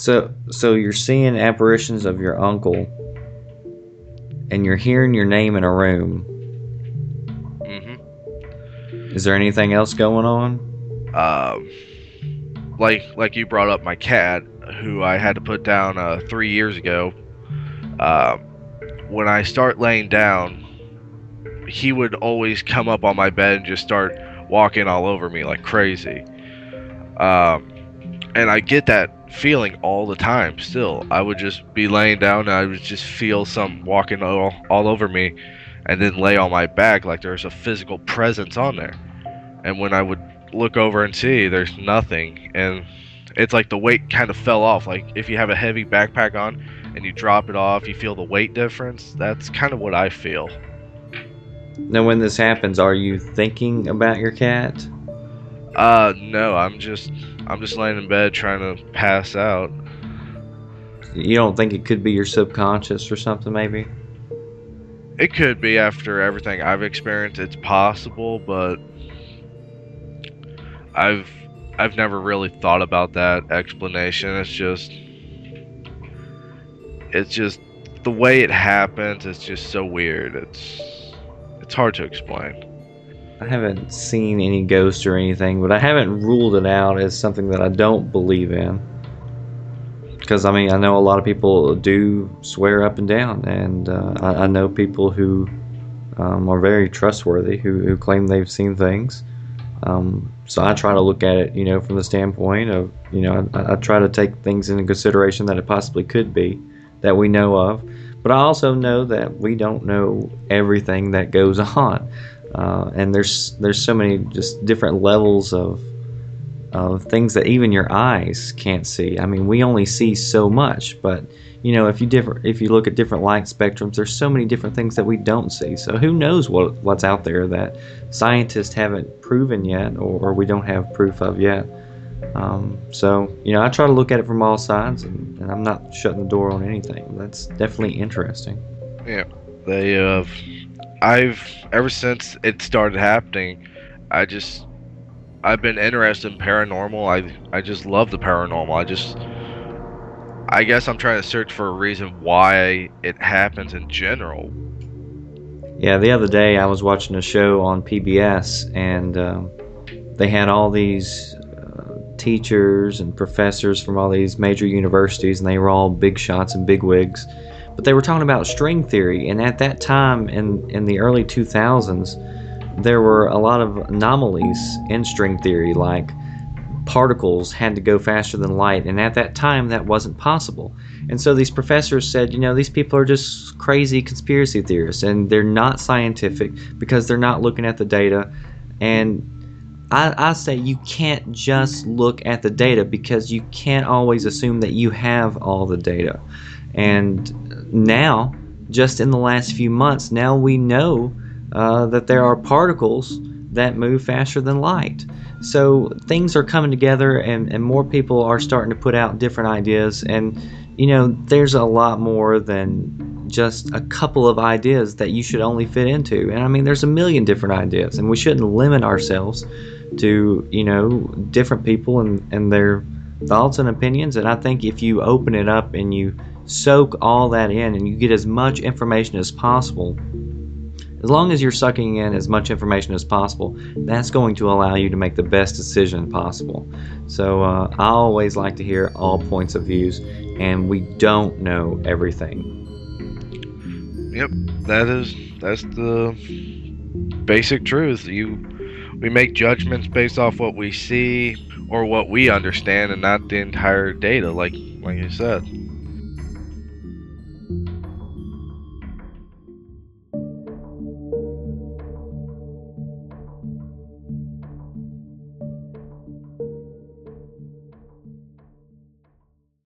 So you're seeing apparitions of your uncle, and you're hearing your name in a room. Hmm. Is there anything else going on? Um, like you brought up my cat, who I had to put down 3 years ago. Um, when I start laying down, he would always come up on my bed and just start walking all over me like crazy. Um, and I get that feeling all the time still. I would just be laying down and I would just feel some walking all over me and then lay on my back like there's a physical presence on there. And when I would look over and see, there's nothing. And it's like the weight kind of fell off. Like if you have a heavy backpack on and you drop it off, you feel the weight difference. That's kind of what I feel. Now, when this happens, are you thinking about your cat? No, I'm just laying in bed trying to pass out. You don't think it could be your subconscious or something, maybe? It could be after everything I've experienced. It's possible, but I've I've never really thought about that explanation. It's just the way it happens. It's just so weird. It's hard to explain. I haven't seen any ghosts or anything, but I haven't ruled it out as something that I don't believe in. Because I mean, I know a lot of people do swear up and down, and I know people who are very trustworthy who claim they've seen things. So I try to look at it, from the standpoint of, I try to take things into consideration that it possibly could be that we know of. But I also know that we don't know everything that goes on, and there's so many just different levels of things that even your eyes can't see. I mean, we only see so much, but if you look at different light spectrums, there's so many different things that we don't see. So who knows what's out there that scientists haven't proven yet, or we don't have proof of yet. So I try to look at it from all sides, and I'm not shutting the door on anything. That's definitely interesting. Yeah, they I've ever since it started happening, I just I've been interested in paranormal. I just love the paranormal. I guess I'm trying to search for a reason why it happens in general. Yeah, the other day I was watching a show on PBS, and they had all these teachers and professors from all these major universities, and they were all big shots and big wigs. But they were talking about string theory, and at that time in the early 2000s, there were a lot of anomalies in string theory, like particles had to go faster than light, and at that time that wasn't possible. And so these professors said, these people are just crazy conspiracy theorists, and they're not scientific because they're not looking at the data. And I say you can't just look at the data, because you can't always assume that you have all the data. And now, just in the last few months, now we know that there are particles that move faster than light. So things are coming together, and more people are starting to put out different ideas. And there's a lot more than just a couple of ideas that you should only fit into. And I mean, there's a million different ideas, and we shouldn't limit ourselves to different people and their thoughts and opinions. And I think if you open it up and you soak all that in, and you get as much information as possible, as long as you're sucking in as much information as possible, that's going to allow you to make the best decision possible. So I always like to hear all points of views, and we don't know everything. Yep, that's the basic truth. We make judgments based off what we see or what we understand, and not the entire data, like you said.